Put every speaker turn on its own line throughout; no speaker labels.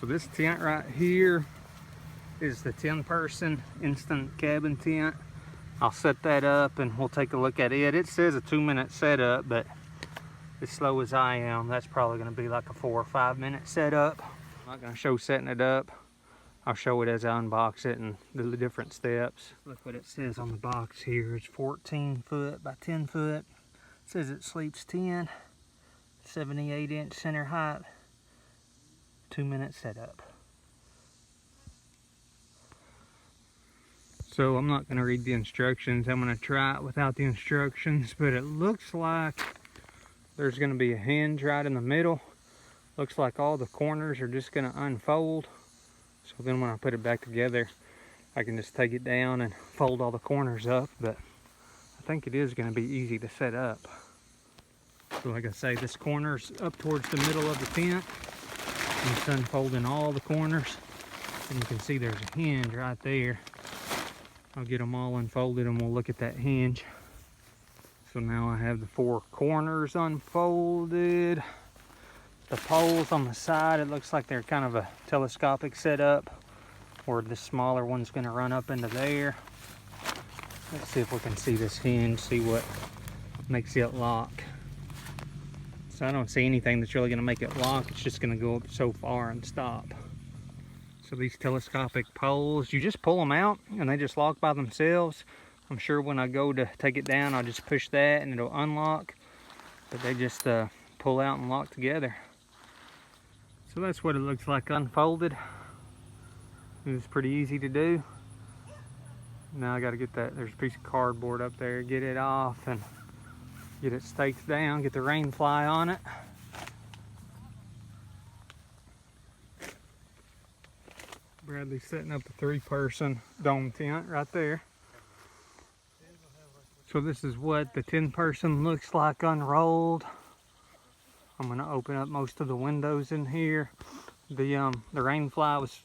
So this tent right here is the 10-person instant cabin tent. I'll set that up and we'll take a look at it. It says a 2-minute setup, but as slow as I am, that's probably gonna be like a 4 or 5 minute setup. I'm not gonna show setting it up. I'll show it as I unbox it and the different steps. Look what it says on the box here. It's 14 foot by 10 foot. It says it sleeps 10, 78-inch center height, 2-minute setup. So I'm not gonna read the instructions. I'm gonna try it without the instructions, but it looks like there's gonna be a hinge right in the middle. Looks like all the corners are just gonna unfold. So then when I put it back together, I can just take it down and fold all the corners up, but I think it is gonna be easy to set up. So like I say, this corner's up towards the middle of the tent, and it's unfolding all the corners. And you can see there's a hinge right there. I'll get them all unfolded and we'll look at that hinge. So now I have the 4 corners unfolded. The poles on the side, it looks like they're kind of a telescopic setup where the smaller one's gonna run up into there. Let's see if we can see this hinge, see what makes it lock. So I don't see anything that's really gonna make it lock. It's just gonna go up so far and stop. So these telescopic poles, you just pull them out and they just lock by themselves. I'm sure when I go to take it down, I'll just push that and it'll unlock. But they just pull out and lock together. So that's what it looks like unfolded. It was pretty easy to do. Now I gotta get that, there's a piece of cardboard up there, get it off and get it staked down, get the Rainfly on it. Bradley's setting up the 3-person dome tent right there. So this is what the 10-person looks like unrolled. I'm gonna open up most of the windows in here. The Rainfly was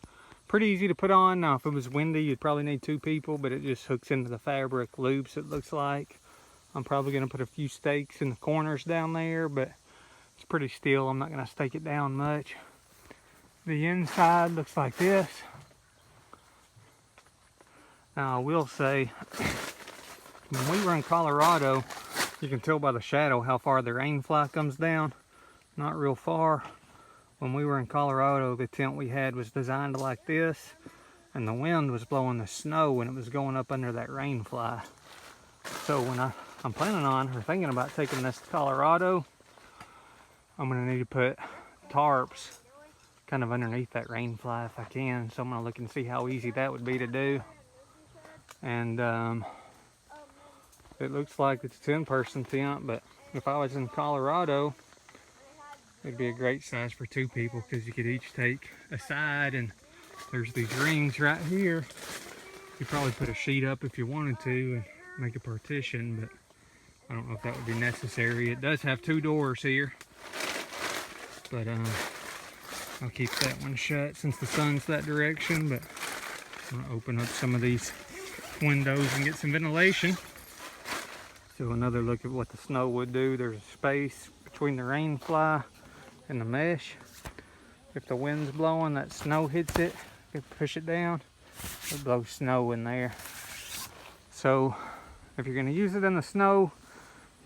pretty easy to put on. Now if it was windy, you'd probably need 2 people, but it just hooks into the fabric loops, it looks like. I'm probably gonna put a few stakes in the corners down there, but it's pretty still. I'm not gonna stake it down much. The inside looks like this. Now I will say, when we were in Colorado, you can tell by the shadow how far the Rainfly comes down. Not real far. When we were in Colorado, the tent we had was designed like this, and the wind was blowing the snow when it was going up under that Rainfly. So when I'm planning on or thinking about taking this to Colorado, I'm gonna need to put tarps kind of underneath that Rainfly if I can. So I'm gonna look and see how easy that would be to do. And it looks like it's a 10-person tent, but if I was in Colorado, it'd be a great size for 2 people because you could each take a side, and there's these rings right here. You probably put a sheet up if you wanted to and make a partition, but I don't know if that would be necessary. It does have 2 doors here, but I'll keep that one shut since the sun's that direction. But I'm gonna open up some of these windows and get some ventilation. So another look at what the snow would do. There's a space between the Rainfly and the mesh. If the wind's blowing, that snow hits it, you push it down, it blows snow in there. So if you're gonna use it in the snow,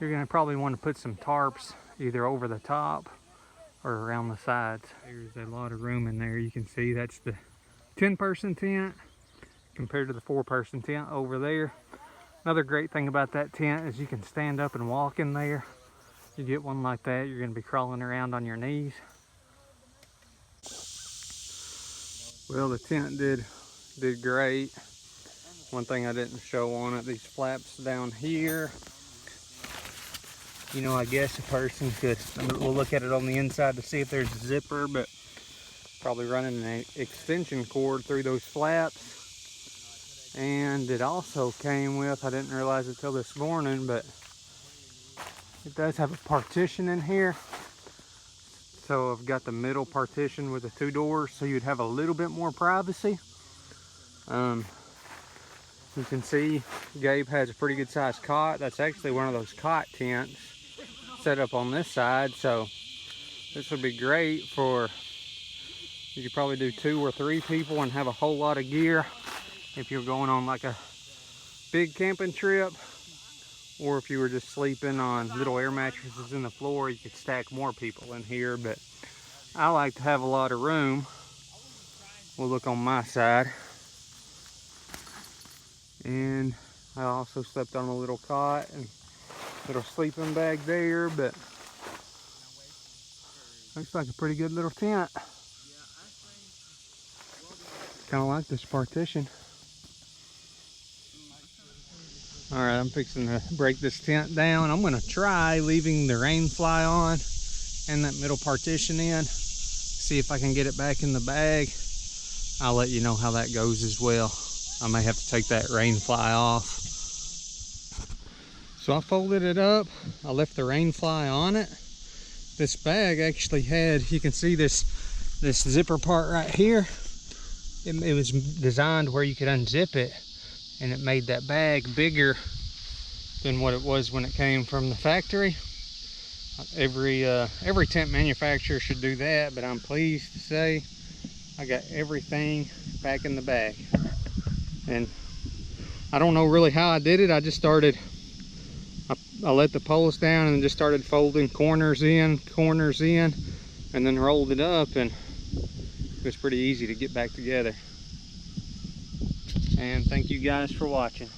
you're gonna probably want to put some tarps either over the top or around the sides. There's a lot of room in there. You can see that's the 10-person tent compared to the 4-person tent over there. Another great thing about that tent is you can stand up and walk in there. You get one like that, you're gonna be crawling around on your knees. Well, the tent did great. One thing I didn't show on it, these flaps down here. You know, I guess a person could, we'll look at it on the inside to see if there's a zipper, but probably running an extension cord through those flaps. And it also came with, I didn't realize it till this morning, but it does have a partition in here. So I've got the middle partition with the 2 doors, so you'd have a little bit more privacy. You can see Gabe has a pretty good sized cot. That's actually one of those cot tents set up on this side, so this would be great for You could probably do 2 or 3 people and have a whole lot of gear if you're going on like a big camping trip, or if you were just sleeping on little air mattresses in the floor, you could stack more people in here. But I like to have a lot of room. We'll look on my side. And I also slept on a little cot and little sleeping bag there, but looks like a pretty good little tent. Kind of like this partition. All right, I'm fixing to break this tent down. I'm gonna try leaving the Rainfly on and that middle partition in. See if I can get it back in the bag. I'll let you know how that goes as well. I may have to take that Rainfly off. So I folded it up. I left the Rainfly on it. This bag actually had, you can see this zipper part right here. It was designed where you could unzip it, and it made that bag bigger than what it was when it came from the factory. Every tent manufacturer should do that, but I'm pleased to say I got everything back in the bag. And I don't know really how I did it. I just started, I let the poles down and just started folding corners in, and then rolled it up, and it was pretty easy to get back together. And thank you guys for watching.